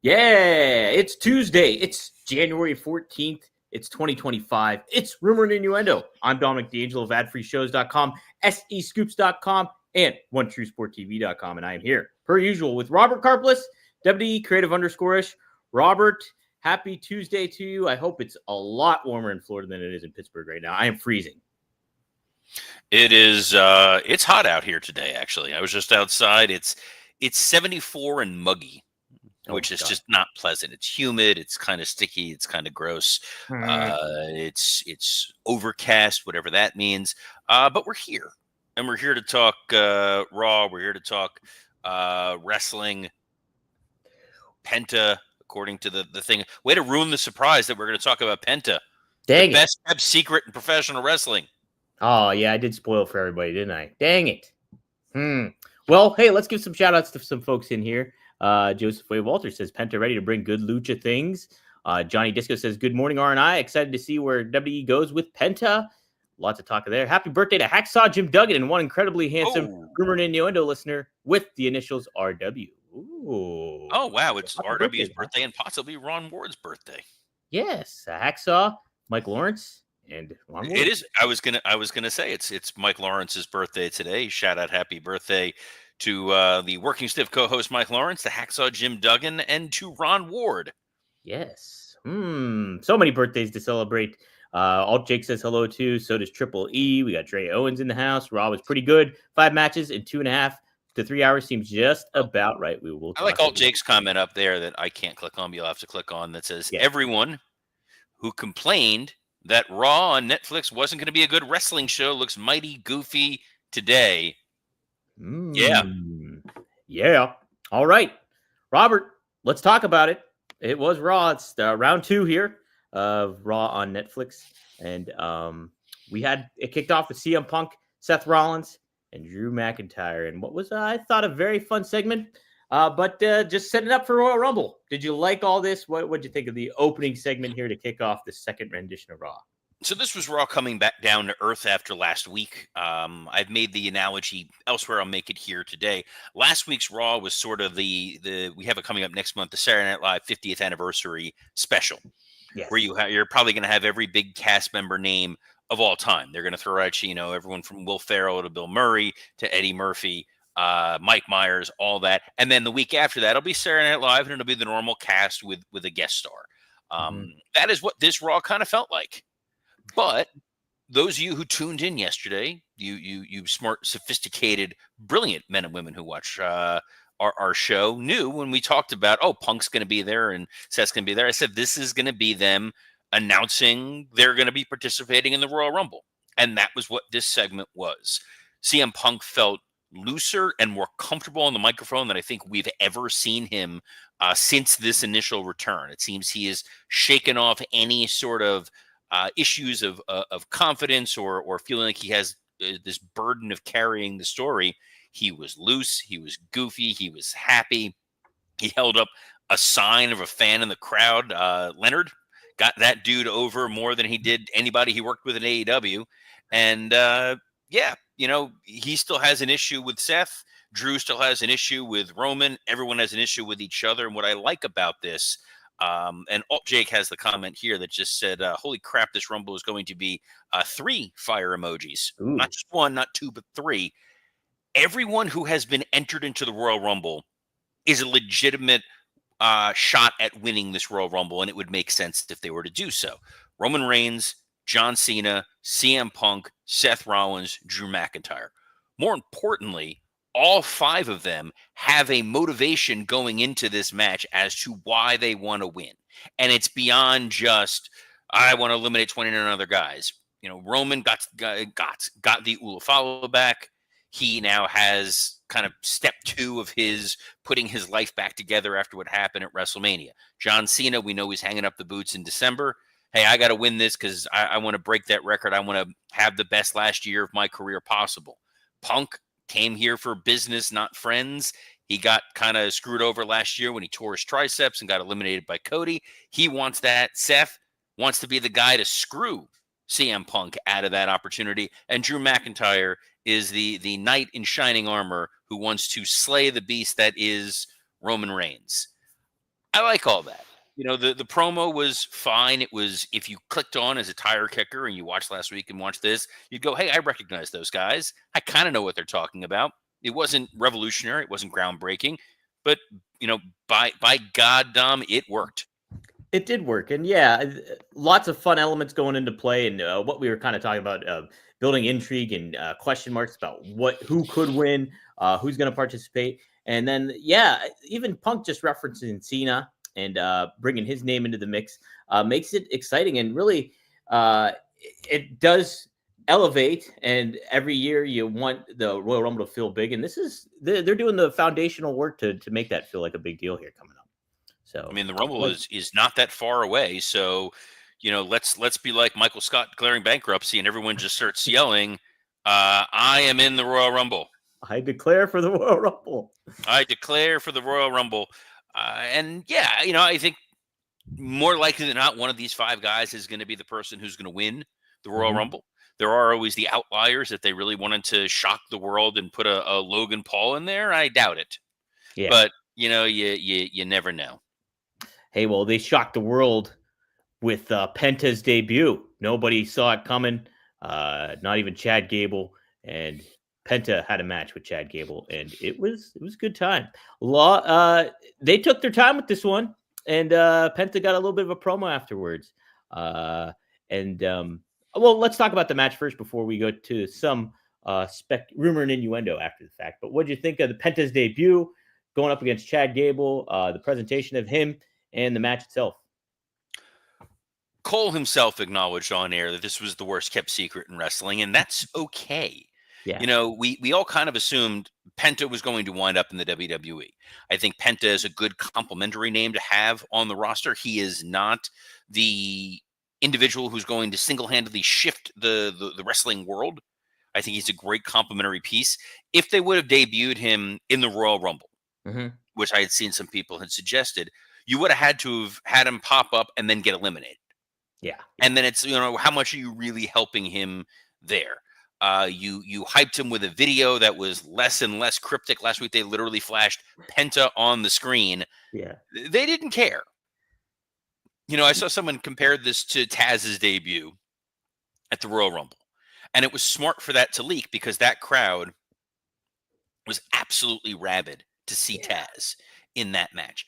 Yeah, it's Tuesday. It's January 14th. It's 2025. It's Rumor and Innuendo. I'm Dominic D'Angelo of adfreeshows.com, SEScoops.com, and OneTrueSportTV.com. And I am here, per usual, with Robert Karplus, WD Creative _ish. Robert, happy Tuesday to you. I hope it's a lot warmer in Florida than it is in Pittsburgh right now. I am freezing. It is. It's hot out here today. Actually, I was just outside. It's 74 and muggy, which is just not pleasant. It's humid. It's kind of sticky. It's kind of gross. It's overcast, whatever that means. But we're here, and we're here to talk Raw. We're here to talk wrestling. Penta, according to the thing. Way to ruin the surprise that we're going to talk about Penta. Dang the best kept secret in professional wrestling. Oh, yeah, I did spoil for everybody, didn't I? Dang it. Well, hey, let's give some shout-outs to some folks in here. Joseph Wade Walter says, Penta ready to bring good lucha things. Johnny Disco says, good morning, R&I. Excited to see where WWE goes with Penta. Lots of talk there. Happy birthday to Hacksaw Jim Duggan and one incredibly handsome Rumor and Innuendo listener with the initials RW. Ooh. Oh, wow. It's RW's birthday and possibly Ron Ward's birthday. Yes. Hacksaw, Mike Lawrence, and Ron Ward. It is. I was gonna say it's Mike Lawrence's birthday today. Shout out, happy birthday to the Working Stiff co-host Mike Lawrence, the Hacksaw Jim Duggan, and to Ron Ward. Yes. So many birthdays to celebrate. Alt Jake says hello too. So does Triple E. We got Dre Owens in the house. Raw was pretty good. 5 matches in 2.5 to 3 hours seems just about right. We will. I like Alt Jake's comment up there that I can't click on, but you'll have to click on, that says everyone who complained that Raw on Netflix wasn't going to be a good wrestling show looks mighty goofy today. Yeah. All right, Robert, let's talk about it. It was Raw. It's round 2 here of Raw on Netflix. And we had it kicked off with CM Punk, Seth Rollins, and Drew McIntyre. And what was, I thought, a very fun segment. But just setting up for Royal Rumble. Did you like all this? What did you think of the opening segment here to kick off the second rendition of Raw? So this was Raw coming back down to earth after last week. I've made the analogy elsewhere. I'll make it here today. Last week's Raw was sort of we have it coming up next month, the Saturday Night Live 50th anniversary special, where you're probably going to have every big cast member name of all time. They're going to throw at you, everyone from Will Ferrell to Bill Murray to Eddie Murphy, Mike Myers, all that. And then the week after that, it'll be Saturday Night Live, and it'll be the normal cast with a guest star. That is what this Raw kind of felt like. But those of you who tuned in yesterday, you smart, sophisticated, brilliant men and women who watch our show, knew when we talked about, Punk's going to be there and Seth's going to be there. I said, this is going to be them announcing they're going to be participating in the Royal Rumble. And that was what this segment was. CM Punk felt looser and more comfortable on the microphone than I think we've ever seen him since this initial return. It seems he has shaken off any sort of issues of confidence or feeling like he has this burden of carrying the story. He was loose. He was goofy. He was happy. He held up a sign of a fan in the crowd. Leonard got that dude over more than he did anybody he worked with in AEW. And he still has an issue with Seth. Drew still has an issue with Roman. Everyone has an issue with each other. And what I like about this, and Alt Jake has the comment here that just said, holy crap, this Rumble is going to be 3 fire emojis. Ooh. Not just 1, not 2, but 3. Everyone who has been entered into the Royal Rumble is a legitimate shot at winning this Royal Rumble, and it would make sense if they were to do so. Roman Reigns, John Cena, CM Punk, Seth Rollins, Drew McIntyre. More importantly, all 5 of them have a motivation going into this match as to why they want to win. And it's beyond just, I want to eliminate 29 other guys. Roman got the Ulafalo back. He now has kind of step 2 of his putting his life back together after what happened at WrestleMania. John Cena, we know he's hanging up the boots in December. Hey, I got to win this because I want to break that record. I want to have the best last year of my career possible. Punk came here for business, not friends. He got kind of screwed over last year when he tore his triceps and got eliminated by Cody. He wants that. Seth wants to be the guy to screw CM Punk out of that opportunity. And Drew McIntyre is the knight in shining armor who wants to slay the beast that is Roman Reigns. I like all that. The promo was fine. It was, if you clicked on as a tire kicker and you watched last week and watched this, you'd go, hey, I recognize those guys. I kind of know what they're talking about. It wasn't revolutionary. It wasn't groundbreaking, but by goddamn, it worked. It did work, and lots of fun elements going into play, and what we were kind of talking about, building intrigue and question marks about who could win, who's going to participate, and then even Punk just referencing Cena and bringing his name into the mix makes it exciting, and really, it does elevate. And every year you want the Royal Rumble to feel big, and they're doing the foundational work to make that feel like a big deal here coming up. So I mean, the Rumble is not that far away. So, let's be like Michael Scott declaring bankruptcy, and everyone just starts yelling, "I am in the Royal Rumble. I declare for the Royal Rumble. I declare for the Royal Rumble." I think more likely than not, one of these five guys is going to be the person who's going to win the Royal Rumble. There are always the outliers. If they really wanted to shock the world and put a Logan Paul in there, I doubt it. Yeah. But you never know. Hey, well, they shocked the world with Penta's debut. Nobody saw it coming, not even Chad Gable, and Penta had a match with Chad Gable, and it was a good time. They took their time with this one, and Penta got a little bit of a promo afterwards. Well, let's talk about the match first before we go to some rumor and innuendo after the fact. But what did you think of the Penta's debut going up against Chad Gable, the presentation of him, and the match itself? Cole himself acknowledged on air that this was the worst kept secret in wrestling, and that's okay. Yeah. We all kind of assumed Penta was going to wind up in the WWE. I think Penta is a good complimentary name to have on the roster. He is not the individual who's going to single-handedly shift the wrestling world. I think he's a great complimentary piece. If they would have debuted him in the Royal Rumble, which I had seen some people had suggested, you would have had to have had him pop up and then get eliminated. Yeah. And then it's, how much are you really helping him there? You hyped him with a video that was less and less cryptic. Last week, they literally flashed Penta on the screen. Yeah. They didn't care. I saw someone compared this to Taz's debut at the Royal Rumble. And it was smart for that to leak because that crowd was absolutely rabid to see Taz in that match.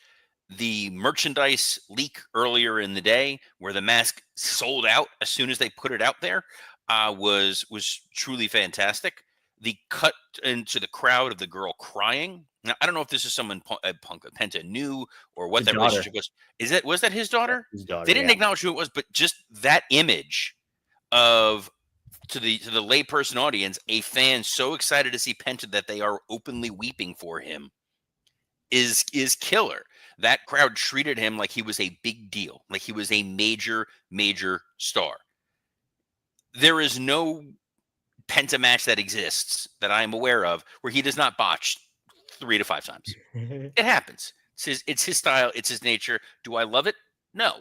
The merchandise leak earlier in the day where the mask sold out as soon as they put it out there was truly fantastic. The cut into the crowd of the girl crying. Now, I don't know if this is someone Penta knew or what that relationship was. Was that his daughter? His daughter. They didn't acknowledge who it was, but just that image of to the layperson audience, a fan so excited to see Penta that they are openly weeping for him is killer. That crowd treated him like he was a big deal, like he was a major, major star. There is no Penta match that exists that I am aware of where he does not botch 3 to 5 times. It happens. It's his style. It's his nature. Do I love it? No.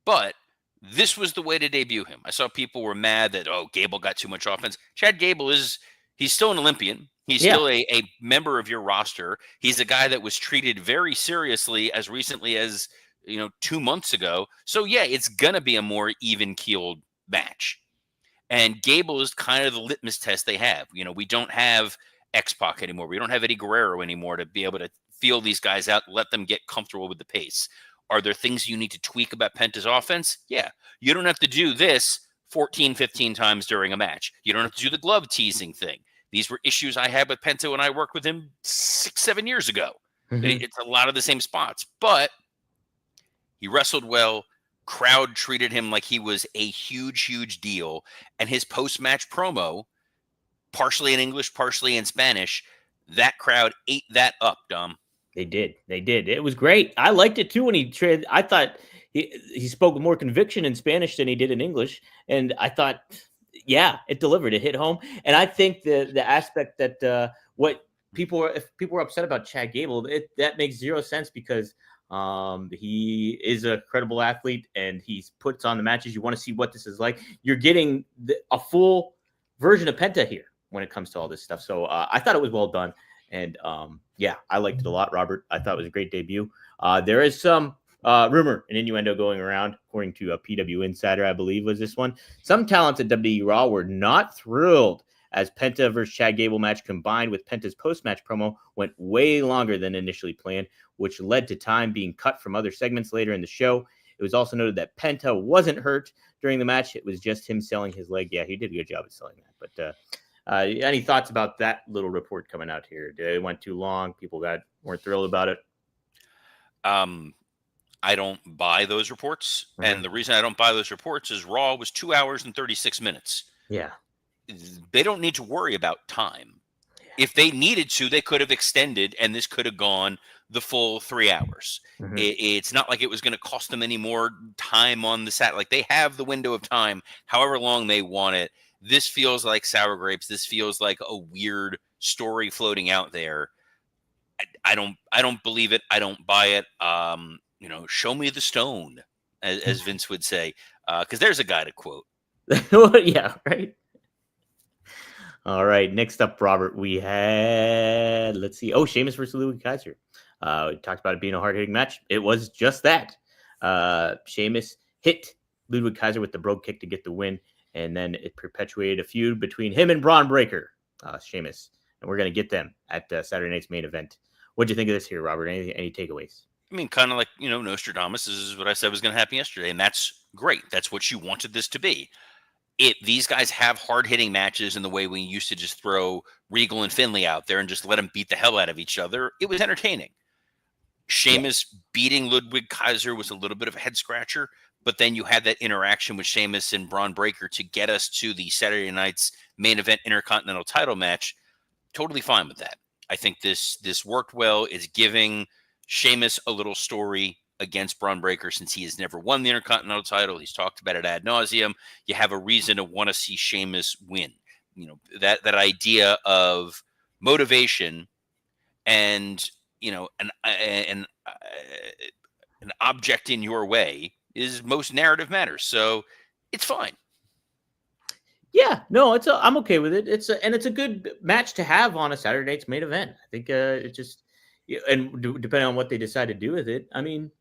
But this was the way to debut him. I saw people were mad that, Gable got too much offense. Chad Gable he's still an Olympian. He's still a member of your roster. He's a guy that was treated very seriously as recently as, 2 months ago. So, it's going to be a more even-keeled match. And Gable is kind of the litmus test they have. We don't have X-Pac anymore. We don't have Eddie Guerrero anymore to be able to feel these guys out, let them get comfortable with the pace. Are there things you need to tweak about Penta's offense? Yeah. You don't have to do this 14, 15 times during a match. You don't have to do the glove teasing thing. These were issues I had with Penta when I worked with him 6, 7 years ago. It's a lot of the same spots, but he wrestled well. Crowd treated him like he was a huge, huge deal. And his post-match promo, partially in English, partially in Spanish, that crowd ate that up, Dom. They did. It was great. I liked it too when he traded. I thought he spoke with more conviction in Spanish than he did in English. And I thought, it delivered. It hit home. And I think the aspect that if people were upset about Chad Gable, that makes zero sense because he is a credible athlete and he puts on the matches. You want to see what this is like. You're getting a full version of Penta here when it comes to all this stuff. So I thought it was well done. And I liked it a lot, Robert. I thought it was a great debut. There is some rumor and innuendo going around, according to a PW Insider, I believe was this one. Some talents at WWE Raw were not thrilled as Penta versus Chad Gable match combined with Penta's post-match promo went way longer than initially planned, which led to time being cut from other segments later in the show. It was also noted that Penta wasn't hurt during the match. It was just him selling his leg. Yeah, he did a good job of selling that. But any thoughts about that little report coming out here? It went too long. People weren't thrilled about it. I don't buy those reports. Mm-hmm. And the reason I don't buy those reports is Raw was 2 hours and 36 minutes. Yeah. They don't need to worry about time. Yeah. If they needed to, they could have extended, and this could have gone the full 3 hours. Mm-hmm. It's not like it was going to cost them any more time on the set. Like, they have the window of time, however long they want it. This feels like sour grapes. This feels like a weird story floating out there. I don't believe it. I don't buy it. Show me the stone, as Vince would say, because there's a guy to quote. Yeah, right. All right, next up, Robert, we had, let's see. Oh, Sheamus versus Ludwig Kaiser. We talked about it being a hard-hitting match. It was just that. Sheamus hit Ludwig Kaiser with the brogue kick to get the win, and then it perpetuated a feud between him and Braun Breaker, Sheamus. And we're going to get them at Saturday night's main event. What'd you think of this here, Robert? Any takeaways? I mean, kind of like, Nostradamus. This is what I said was going to happen yesterday, and that's great. That's what you wanted this to be. These guys have hard-hitting matches in the way we used to just throw Regal and Finlay out there and just let them beat the hell out of each other. It was entertaining. Sheamus beating Ludwig Kaiser was a little bit of a head-scratcher, but then you had that interaction with Sheamus and Braun Breaker to get us to the Saturday night's main event Intercontinental title match. Totally fine with that. I think this worked well. It's giving Sheamus a little story against Braun Breaker since he has never won the Intercontinental title. He's talked about it ad nauseum. You have a reason to want to see Sheamus win. That idea of motivation and an object in your way is most narrative matters. So it's fine. Yeah, no, I'm okay with it. It's a good match to have on a Saturday night's main event. I think it just, and depending on what they decide to do with it, I mean,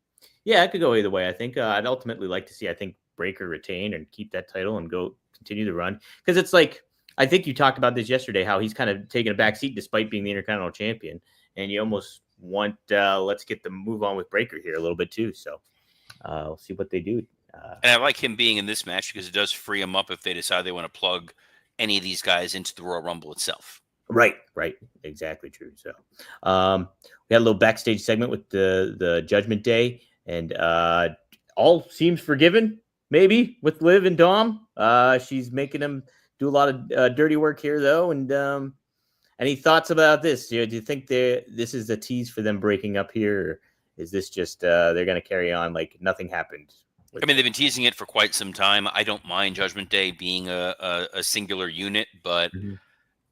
yeah, it could go either way. I think I'd ultimately like to see, Breaker retain and keep that title and continue the run. Because it's like, I think you talked about this yesterday, how he's kind of taking a back seat despite being the Intercontinental Champion. And you almost want, let's get the move on with Breaker here a little bit too. So we'll see what they do. And I like him being in this match because it does free him up if they decide they want to plug any of these guys into the Royal Rumble itself. Right. Exactly true. So we had a little backstage segment with the Judgment Day, and all seems forgiven, maybe, with Liv and Dom. She's making them do a lot of dirty work here, though. And any thoughts about this? Do you think this is a tease for them breaking up here? Or is this just they're going to carry on like nothing happened? I mean, they've been teasing it for quite some time. I don't mind Judgment Day being a singular unit, but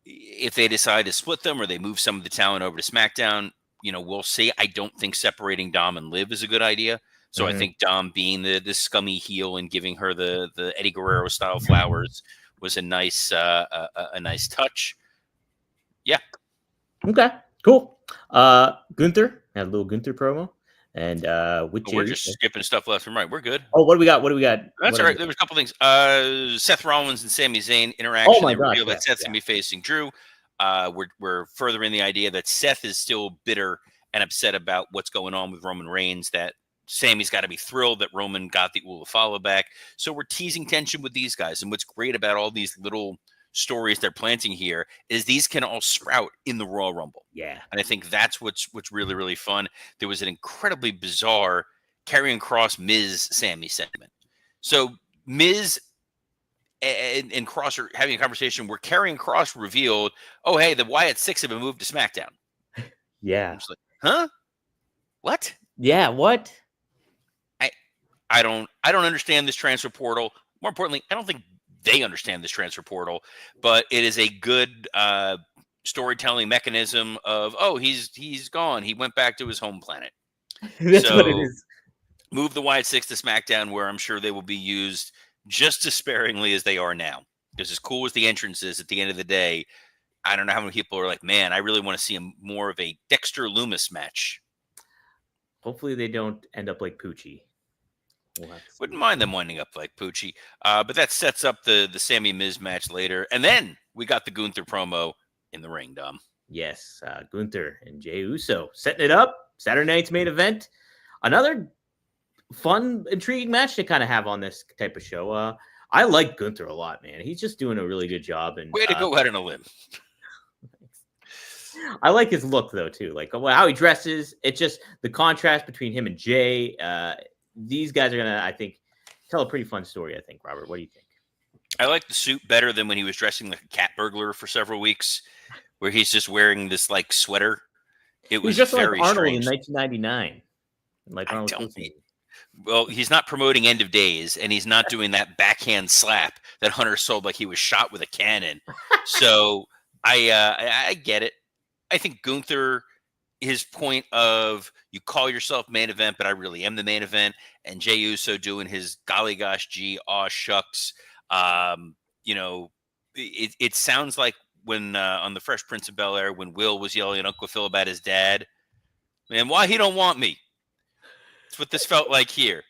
if they decide to split them or they move some of the talent over to SmackDown, we'll see. I don't think separating Dom and Liv is a good idea. So I think Dom being the scummy heel and giving her the Eddie Guerrero style flowers was a nice touch. Yeah. Okay. Cool. Gunther had a little Gunther promo. And we're just skipping stuff left and right. We're good. Oh, what do we got? That's all right. There was a couple things. Seth Rollins and Sami Zayn interaction. Oh my gosh, that Seth's gonna be facing Drew. We're furthering the idea that Seth is still bitter and upset about what's going on with Roman Reigns. That Sami's got to be thrilled that Roman got the Ula back. So we're teasing tension with these guys. And what's great about all these little stories they're planting here is these can all sprout in the Royal Rumble. Yeah. And I think that's what's really, really fun. There was an incredibly bizarre Karrion Kross Miz Sami segment. So Miz and Kross are having a conversation where Karrion Kross revealed, oh, hey, the Wyatt Six have been moved to SmackDown. Yeah. I'm just like, huh? What? Yeah, what? I don't understand this transfer portal. More importantly, I don't think they understand this transfer portal, but it is a good storytelling mechanism of, oh, he's gone. He went back to his home planet. That's what it is. Move the Wyatt Six to SmackDown, where I'm sure they will be used just as sparingly as they are now. Because as cool as the entrance is, at the end of the day, I don't know how many people are like, man, I really want to see more of a Dexter Loomis match. Hopefully they don't end up like Poochie. We'll have to see. Wouldn't mind them winding up like Poochie. But that sets up the Sammy Miz match later. And then we got the Gunther promo in the ring, Dom. Yes, Gunther and Jey Uso setting it up. Saturday night's main event. Another fun, intriguing match to kind of have on this type of show. I like Gunther a lot, man. He's just doing a really good job. And way to go out on a limb. I like his look though too, like how he dresses. It's just the contrast between him and Jay. These guys are gonna, I think, tell a pretty fun story. I think, Robert. What do you think? I like the suit better than when he was dressing like a cat burglar for several weeks, where he's just wearing this like sweater. It was just very like Arnold strange. in 1999. Like Arnold. Well, he's not promoting End of Days, and he's not doing that backhand slap that Hunter sold like he was shot with a cannon. So I get it. I think Gunther, his point of you call yourself main event, but I really am the main event, and Jey Uso doing his golly gosh gee aw shucks. It sounds like when on the Fresh Prince of Bel-Air, when Will was yelling at Uncle Phil about his dad, man, why he don't want me? That's what this felt like here.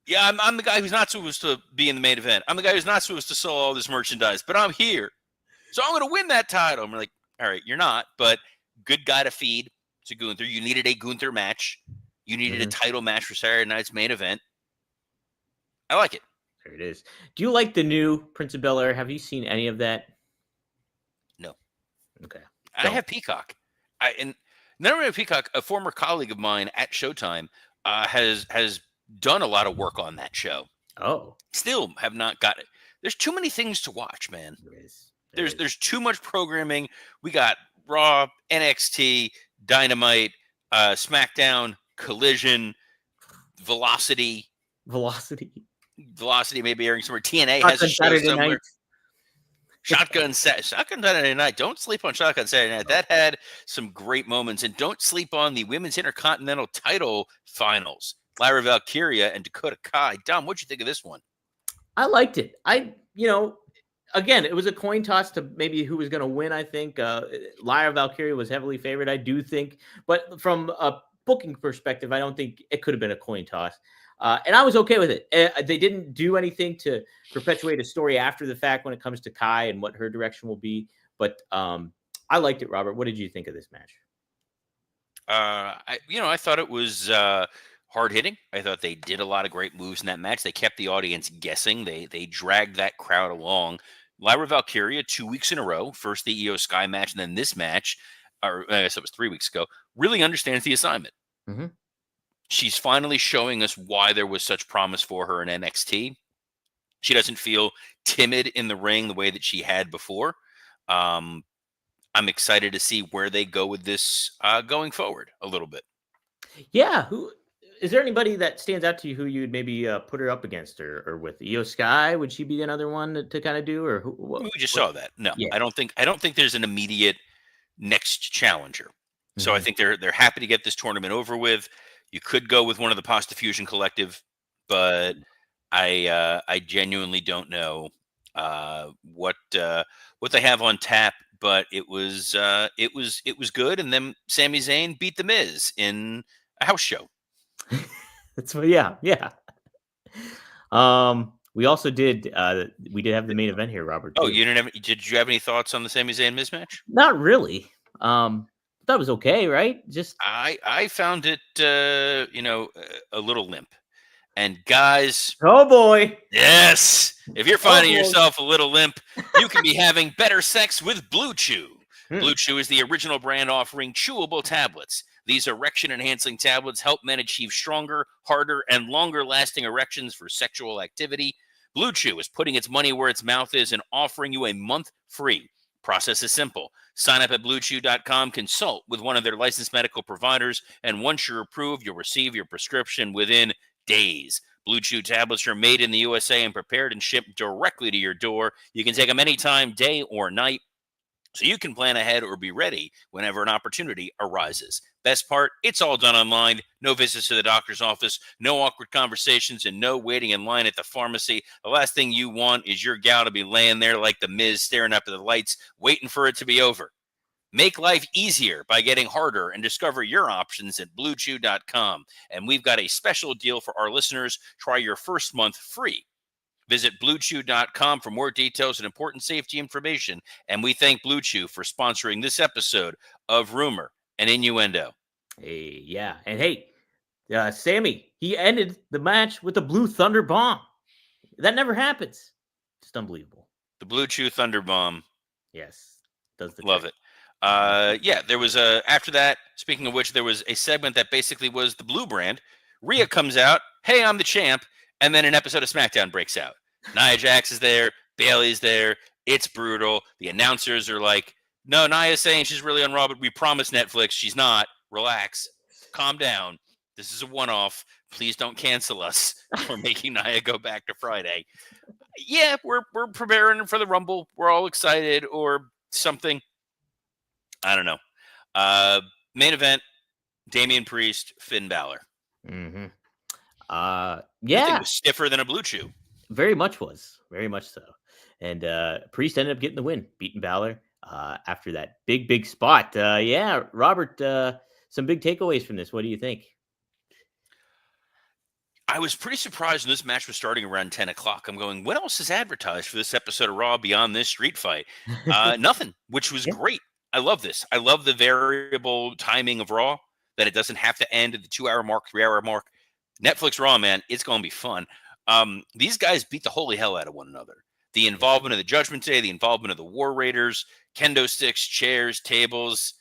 Yeah, I'm the guy who's not supposed to be in the main event. I'm the guy who's not supposed to sell all this merchandise, but I'm here. So I'm going to win that title. I'm like, all right, you're not, but good guy to feed to Gunther. You needed a Gunther match. You needed a title match for Saturday night's main event. I like it. There it is. Do you like the new Prince of Bel-Air? Have you seen any of that? No. Okay. I have Peacock. And not only Peacock, a former colleague of mine at Showtime has done a lot of work on that show. Oh. Still have not got it. There's too many things to watch, man. There's too much programming. We got Raw, NXT, Dynamite, SmackDown, Collision, Velocity may be airing somewhere. TNA has a show somewhere. Shotgun Saturday Night. Don't sleep on Shotgun Saturday Night. That had some great moments. And don't sleep on the Women's Intercontinental title finals. Lyra Valkyria and Dakota Kai. Dom, what'd you think of this one? I liked it. Again, it was a coin toss to maybe who was going to win, I think. Lyra Valkyria was heavily favored, I do think. But from a booking perspective, I don't think it could have been a coin toss. And I was okay with it. They didn't do anything to perpetuate a story after the fact when it comes to Kai and what her direction will be. But I liked it, Robert. What did you think of this match? I thought it was hard hitting. I thought they did a lot of great moves in that match. They kept the audience guessing. They dragged that crowd along. Lyra Valkyria 2 weeks in a row, first the Io Sky match, and then this match, or I guess it was 3 weeks ago, really understands the assignment. Mm-hmm. She's finally showing us why there was such promise for her in NXT. She doesn't feel timid in the ring the way that she had before. I'm excited to see where they go with this going forward a little bit. Yeah. Who is there anybody that stands out to you who you'd maybe put her up against or with? Io Sky? Would she be another one to kind of do? Or we just saw that. No, yeah. I don't think there's an immediate next challenger. Mm-hmm. So I think they're happy to get this tournament over with. You could go with one of the Pasta Fusion Collective, but I genuinely don't know what they have on tap. But it was good. And then Sami Zayn beat The Miz in a house show. That's yeah. We also did we did have the main event here, Robert. Oh, did you have any thoughts on the Sami Zayn Miz match? Not really. That was okay, right? Just I found it a little limp. And guys, oh boy, yes, if you're finding yourself a little limp, you can be having better sex with Blue Chew. Blue Chew is the original brand offering chewable tablets. These erection-enhancing tablets help men achieve stronger, harder, and longer-lasting erections for sexual activity. Blue Chew is putting its money where its mouth is and offering you a month free. Process is simple. Sign up at BlueChew.com, consult with one of their licensed medical providers, and once you're approved, you'll receive your prescription within days. Blue Chew tablets are made in the USA and prepared and shipped directly to your door. You can take them anytime, day or night, so you can plan ahead or be ready whenever an opportunity arises. Best part, it's all done online. No visits to the doctor's office, no awkward conversations, and no waiting in line at the pharmacy. The last thing you want is your gal to be laying there like the Miz staring up at the lights, waiting for it to be over. Make life easier by getting harder and discover your options at BlueChew.com. And we've got a special deal for our listeners. Try your first month free. Visit BlueChew.com for more details and important safety information. And we thank Blue Chew for sponsoring this episode of Rumor and Innuendo. Hey, yeah. And hey, Sammy, he ended the match with a Blue Thunder Bomb. That never happens. Just unbelievable. The Blue Chew Thunder Bomb. Yes. Does the Love trick. it. Yeah, there was after that, speaking of which, there was a segment that basically was the Blue brand. Rhea comes out, hey, I'm the champ, and then an episode of SmackDown breaks out. Nia Jax is there, Bayley's there, it's brutal. The announcers are like, no, Nia's saying she's really on Raw, but we promised Netflix she's not. Relax, calm down. This is a one-off. Please don't cancel us for making Nia go back to Friday. Yeah, we're preparing for the Rumble. We're all excited or something. I don't know. Main event, Damian Priest, Finn Balor. Mm-hmm. I Yeah, think it was stiffer than a Blue Chew. very much was. Very much so. And Priest ended up getting the win, beating Balor after that big spot. Yeah, Robert, some big takeaways from this. What do you think? I was pretty surprised when this match was starting around 10 o'clock. I'm going, what else is advertised for this episode of Raw beyond this street fight? Nothing, which was Yeah. great. I love this. I love the variable timing of Raw, that it doesn't have to end at the 2 hour mark, 3 hour mark. Netflix Raw, man, it's going to be fun. These guys beat the holy hell out of one another. The involvement of the Judgment Day, the involvement of the War Raiders, kendo sticks, chairs, tables.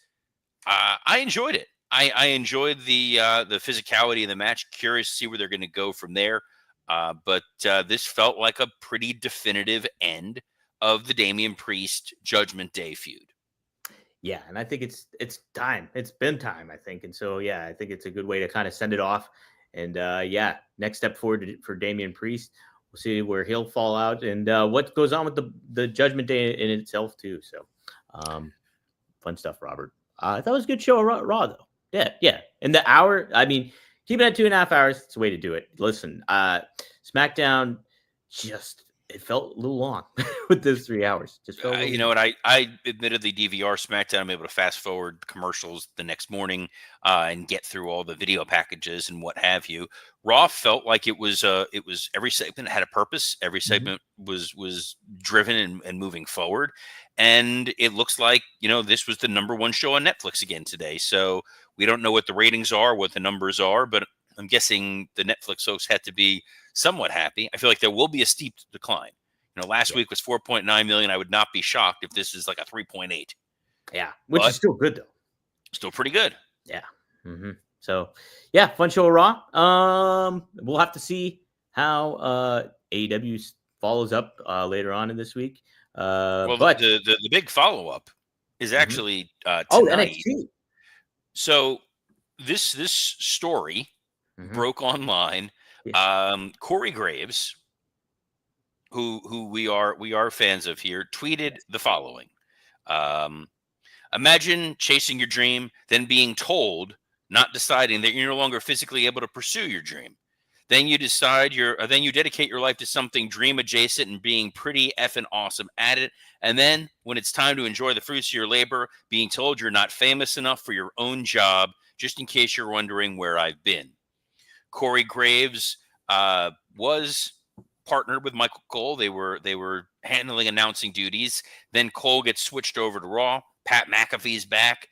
I enjoyed it. I enjoyed the physicality of the match. Curious to see where they're going to go from there. But this felt like a pretty definitive end of the Damian Priest Judgment Day feud. Yeah, and I think it's time. It's been time, I think. And so, yeah, I think it's a good way to kind of send it off. And yeah, next step forward for Damian Priest. We'll see where he'll fall out and what goes on with the Judgment Day in itself, too. So, fun stuff, Robert. I thought it was a good show, Raw, though. Yeah. And the hour, I mean, keep it at 2.5 hours. It's the way to do it. Listen, SmackDown it felt a little long with those 3 hours. Just felt you know what? I admittedly DVR SmackDown. I'm able to fast forward commercials the next morning and get through all the video packages and what have you. Raw felt like it was every segment had a purpose. Every segment was driven and moving forward. And it looks like, this was the number one show on Netflix again today. So we don't know what the ratings are, what the numbers are, but I'm guessing the Netflix folks had to be somewhat happy. I feel like there will be a steep decline. Last week was 4.9 million. I would not be shocked if this is like a 3.8. Yeah, which is still good, though. Still pretty good. Yeah. Mm-hmm. So, yeah, fun show, Raw. We'll have to see how AEW follows up later on in this week. But the big follow-up is actually tonight. NXT. So this story broke online. Corey Graves, who we are fans of here, tweeted the following: imagine chasing your dream, then being told, not deciding that you're no longer physically able to pursue your dream. Then you then you dedicate your life to something dream adjacent and being pretty effing awesome at it. And then when it's time to enjoy the fruits of your labor, being told you're not famous enough for your own job, just in case you're wondering where I've been. Corey Graves was partnered with Michael Cole. They were handling announcing duties. Then Cole gets switched over to Raw. Pat McAfee's back.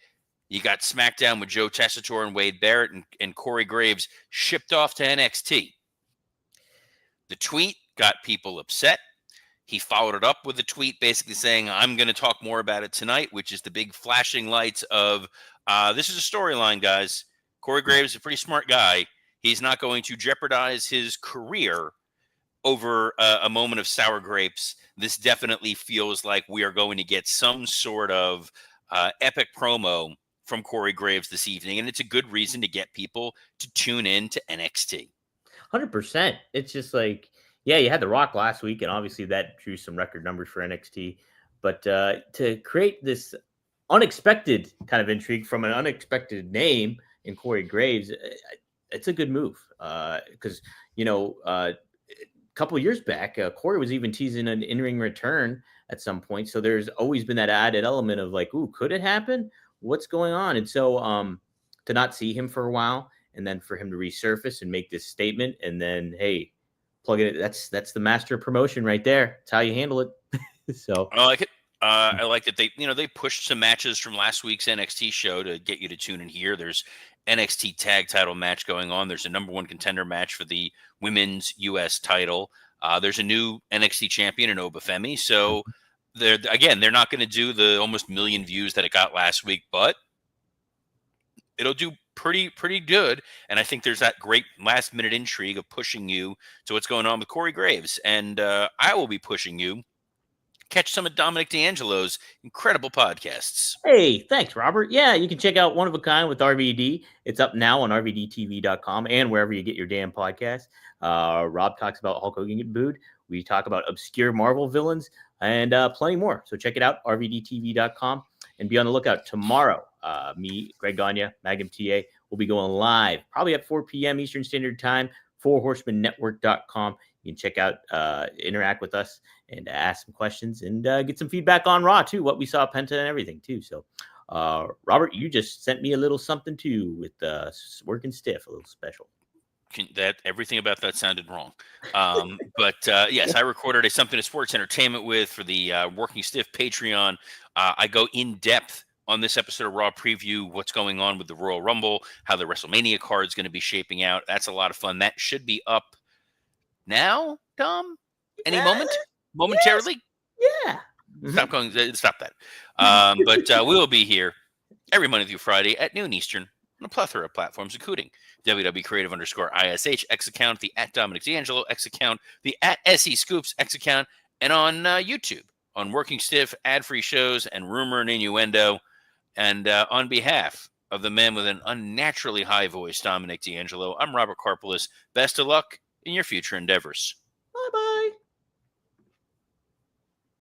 You got SmackDown with Joe Tessitore and Wade Barrett, and Corey Graves shipped off to NXT. The tweet got people upset. He followed it up with a tweet basically saying, I'm going to talk more about it tonight, which is the big flashing lights of, this is a storyline, guys. Corey Graves is a pretty smart guy. He's not going to jeopardize his career over a moment of sour grapes. This definitely feels like we are going to get some sort of epic promo from Corey Graves this evening, and it's a good reason to get people to tune in to NXT. 100%. It's just like, yeah, you had The Rock last week, and obviously that drew some record numbers for NXT. But to create this unexpected kind of intrigue from an unexpected name in Corey Graves, it's a good move because couple years back, Corey was even teasing an in-ring return at some point. So there's always been that added element of like, ooh, could it happen? What's going on? And so to not see him for a while and then for him to resurface and make this statement and then, hey, plug it. That's the master of promotion right there. It's how you handle it. So I like it. I like that they pushed some matches from last week's NXT show to get you to tune in here. There's NXT tag title match going on. There's a number one contender match for the women's U.S. title. There's a new NXT champion in Obafemi. So they're not going to do the almost million views that it got last week, but it'll do pretty good. And I think there's that great last minute intrigue of pushing you to what's going on with Corey Graves. And I will be pushing you. Catch some of Dominic D'Angelo's incredible podcasts. Hey, thanks, Robert. Yeah, you can check out One of a Kind with RVD. It's up now on rvdtv.com and wherever you get your damn podcast. Rob talks about Hulk Hogan getting booed. We talk about obscure Marvel villains and plenty more. So check it out, rvdtv.com, and be on the lookout tomorrow. Me, Greg Gagne, Magnum TA will be going live probably at 4 p.m. Eastern Standard Time, 4horsemannetwork.com. You can check out, interact with us and ask some questions and get some feedback on Raw too, what we saw, Penta and everything too. So, Robert, you just sent me a little something too with working stiff, a little special. That everything about that sounded wrong. But yes, I recorded a Something to Sports Entertainment with for the Working Stiff Patreon. I go in depth on this episode of Raw Preview, what's going on with the Royal Rumble, how the WrestleMania card is going to be shaping out. That's a lot of fun. That should be up now, Dom? Any moment? Momentarily? Yes. Yeah. Stop that. But we will be here every Monday through Friday at noon Eastern on a plethora of platforms, including WWCreative_ISH X account, the @Dominic D'Angelo X account, the @SE Scoops X account, and on YouTube on Working Stiff, ad-free shows, and Rumor and Innuendo. And on behalf of the man with an unnaturally high voice, Dominic D'Angelo, I'm Robert Karpelis. Best of luck in your future endeavors.